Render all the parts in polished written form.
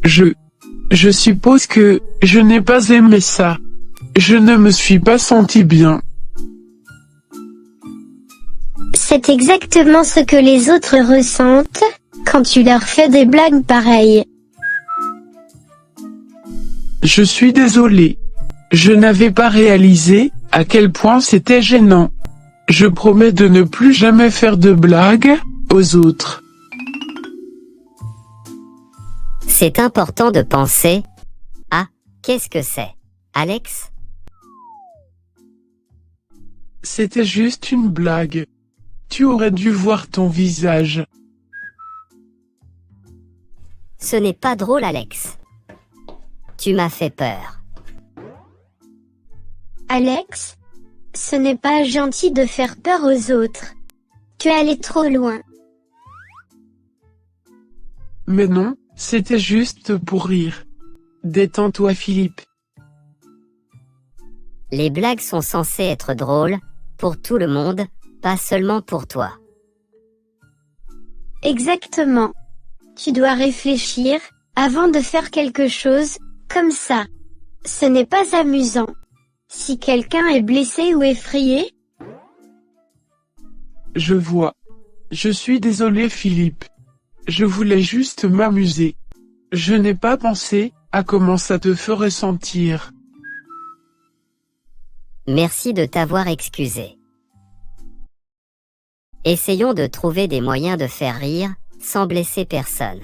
Je... Je suppose que je n'ai pas aimé ça. Je ne me suis pas senti bien. C'est exactement ce que les autres ressentent quand tu leur fais des blagues pareilles. Je suis désolé. Je n'avais pas réalisé à quel point c'était gênant. Je promets de ne plus jamais faire de blagues aux autres. C'est important de penser à qu'est-ce que c'est, Alex? C'était juste une blague. Tu aurais dû voir ton visage. Ce n'est pas drôle, Alex. Tu m'as fait peur. Alex, ce n'est pas gentil de faire peur aux autres. Tu es allé trop loin. Mais non, c'était juste pour rire. Détends-toi, Philippe. Les blagues sont censées être drôles pour tout le monde, pas seulement pour toi. Exactement. Tu dois réfléchir avant de faire quelque chose comme ça. Ce n'est pas amusant. Si quelqu'un est blessé ou effrayé, Je vois. Je suis désolé, Philippe. Je voulais juste m'amuser. Je n'ai pas pensé à comment ça te ferait sentir. Merci de t'avoir excusé. Essayons de trouver des moyens de faire rire sans blesser personne.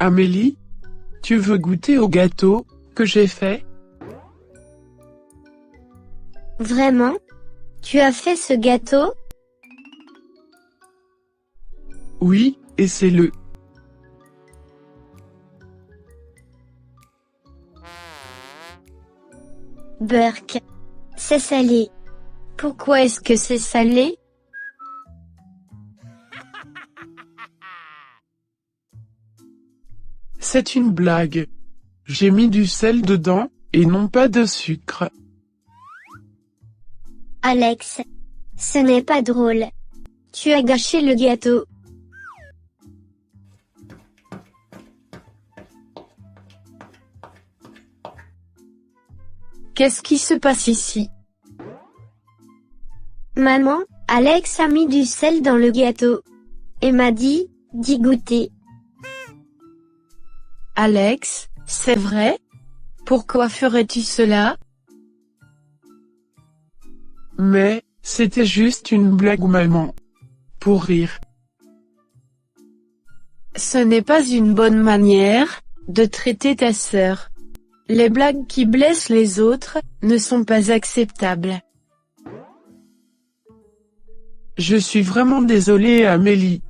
Amélie, tu veux goûter au gâteau que j'ai fait? vraiment? Tu as fait ce gâteau? Oui, et c'est le... Burk. C'est salé. Pourquoi est-ce que c'est salé? C'est une blague. J'ai mis du sel dedans, et non pas de sucre. Alex. Ce n'est pas drôle. Tu as gâché le gâteau. Qu'est-ce qui se passe ici? Maman, Alex a mis du sel dans le gâteau. Et m'a dit, d'y goûter. Alex, c'est vrai? Pourquoi ferais-tu cela? Mais, c'était juste une blague, maman. Pour rire. Ce n'est pas une bonne manière de traiter ta sœur. Les blagues qui blessent les autres ne sont pas acceptables. Je suis vraiment désolé, Amélie.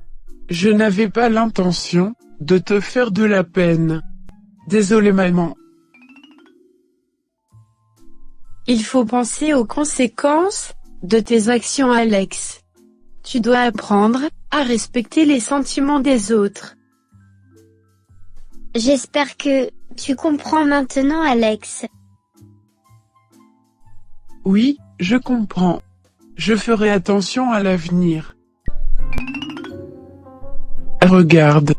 Je n'avais pas l'intention de te faire de la peine. Désolé, maman. Il faut penser aux conséquences de tes actions, Alex. Tu dois apprendre à respecter les sentiments des autres. J'espère que tu comprends maintenant, Alex. Oui, je comprends. Je ferai attention à l'avenir. Regarde.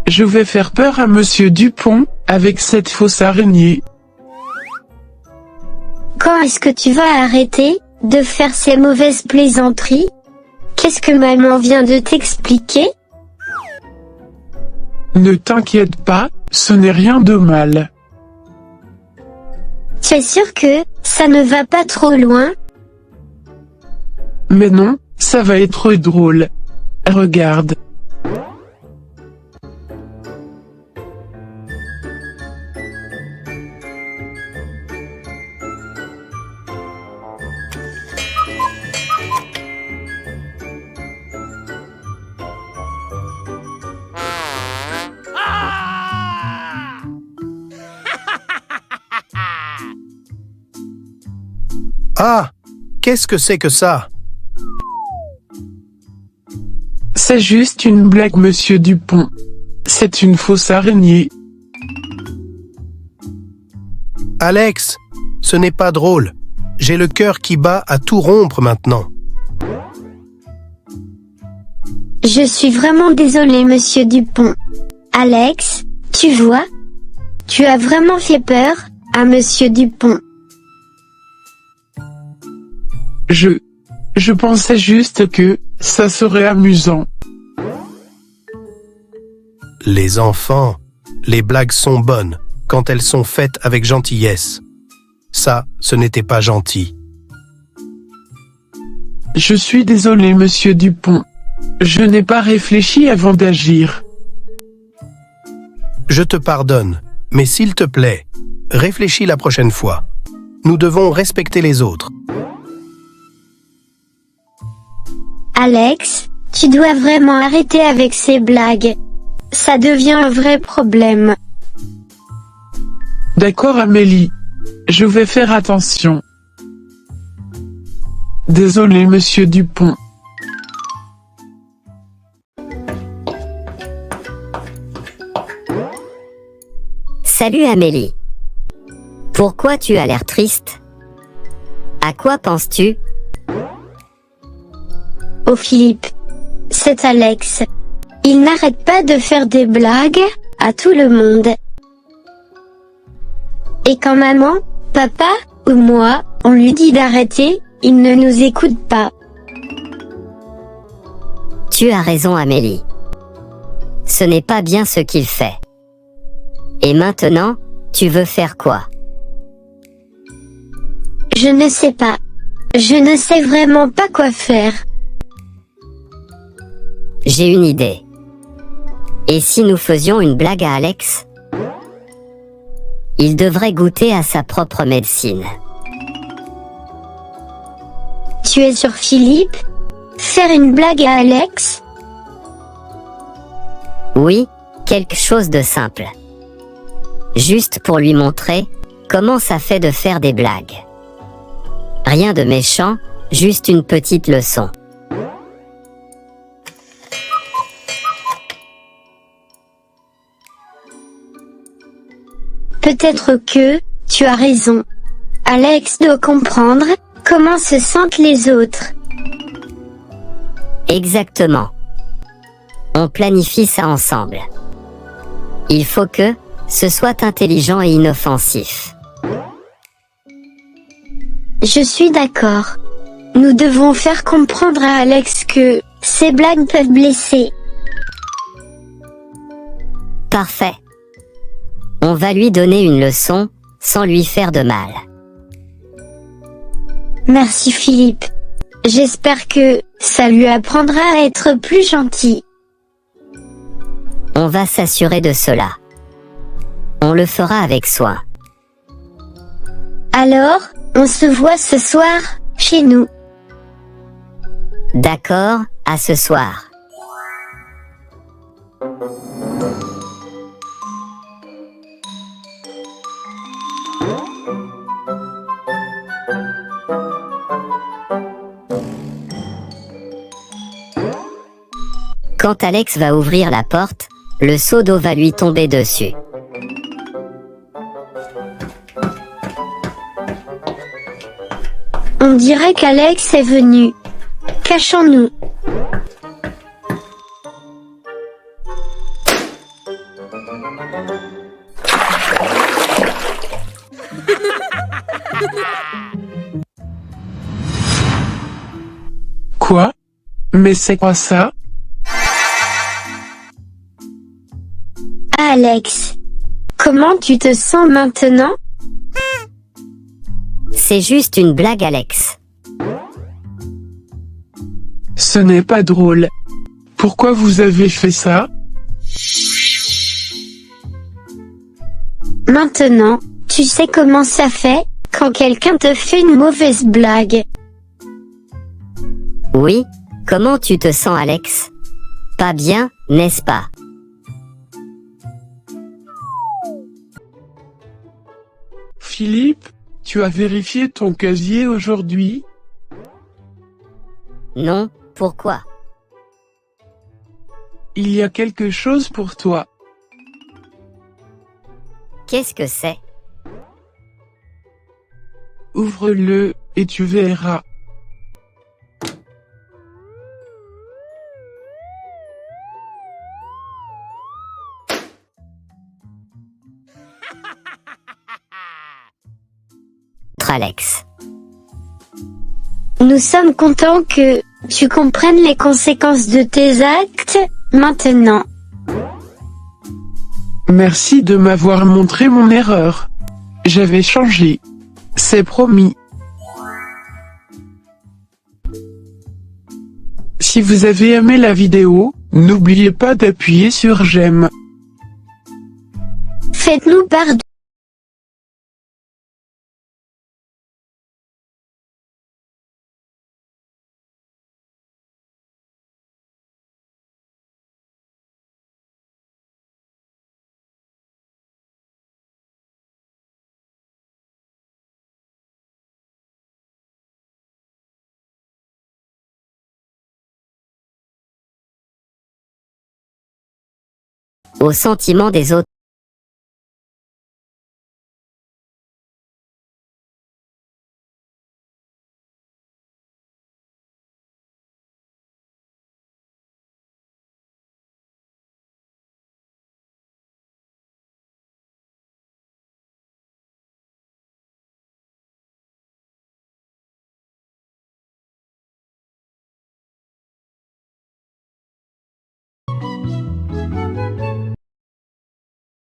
Je vais faire peur à Monsieur Dupont, avec cette fausse araignée. Quand est-ce que tu vas arrêter de faire ces mauvaises plaisanteries? Qu'est-ce que maman vient de t'expliquer? Ne t'inquiète pas, ce n'est rien de mal. Tu es sûr que ça ne va pas trop loin? Mais non, ça va être drôle. Regarde. Ah! Qu'est-ce que c'est que ça? C'est juste une blague, monsieur Dupont. C'est une fausse araignée. Alex, ce n'est pas drôle. J'ai le cœur qui bat à tout rompre maintenant. Je suis vraiment désolée, monsieur Dupont. Alex, tu vois? Tu as vraiment fait peur à monsieur Dupont. Je pensais juste que ça serait amusant. Les enfants, les blagues sont bonnes quand elles sont faites avec gentillesse. Ça, ce n'était pas gentil. Je suis désolé, monsieur Dupont. Je n'ai pas réfléchi avant d'agir. Je te pardonne, mais s'il te plaît, réfléchis la prochaine fois. Nous devons respecter les autres. Alex, tu dois vraiment arrêter avec ces blagues. Ça devient un vrai problème. D'accord, Amélie. Je vais faire attention. Désolé, monsieur Dupont. Salut Amélie. Pourquoi tu as l'air triste? À quoi penses-tu? Oh Philippe, c'est Alex. Il n'arrête pas de faire des blagues à tout le monde. Et quand maman, papa ou moi, on lui dit d'arrêter, il ne nous écoute pas. Tu as raison Amélie. Ce n'est pas bien ce qu'il fait. Et maintenant, tu veux faire quoi? Je ne sais pas. Je ne sais vraiment pas quoi faire. J'ai une idée. Et si nous faisions une blague à Alex? Il devrait goûter à sa propre médecine. Tu es sur Philippe? Faire une blague à Alex? Oui, quelque chose de simple. Juste pour lui montrer comment ça fait de faire des blagues. Rien de méchant, juste une petite leçon. Peut-être que, tu as raison. Alex doit comprendre comment se sentent les autres. Exactement. On planifie ça ensemble. Il faut que ce soit intelligent et inoffensif. Je suis d'accord. Nous devons faire comprendre à Alex que ces blagues peuvent blesser. Parfait. On va lui donner une leçon sans lui faire de mal. Merci Philippe. J'espère que ça lui apprendra à être plus gentil. On va s'assurer de cela. On le fera avec soin. Alors, on se voit ce soir, chez nous. D'accord, à ce soir. Quand Alex va ouvrir la porte, le seau d'eau va lui tomber dessus. On dirait qu'Alex est venu. Cachons-nous. Quoi? Mais c'est quoi ça? Alex, comment tu te sens maintenant? C'est juste une blague, Alex. Ce n'est pas drôle. Pourquoi vous avez fait ça? Maintenant, tu sais comment ça fait quand quelqu'un te fait une mauvaise blague. Oui, comment tu te sens, Alex? Pas bien, n'est-ce pas? Philippe, tu as vérifié ton casier aujourd'hui? Non, pourquoi? Il y a quelque chose pour toi. Qu'est-ce que c'est? Ouvre-le, et tu verras. Alex. Nous sommes contents que tu comprennes les conséquences de tes actes, maintenant. Merci de m'avoir montré mon erreur. J'avais changé. C'est promis. Si vous avez aimé la vidéo, n'oubliez pas d'appuyer sur j'aime. Faites-nous part de Au sentiment des autres.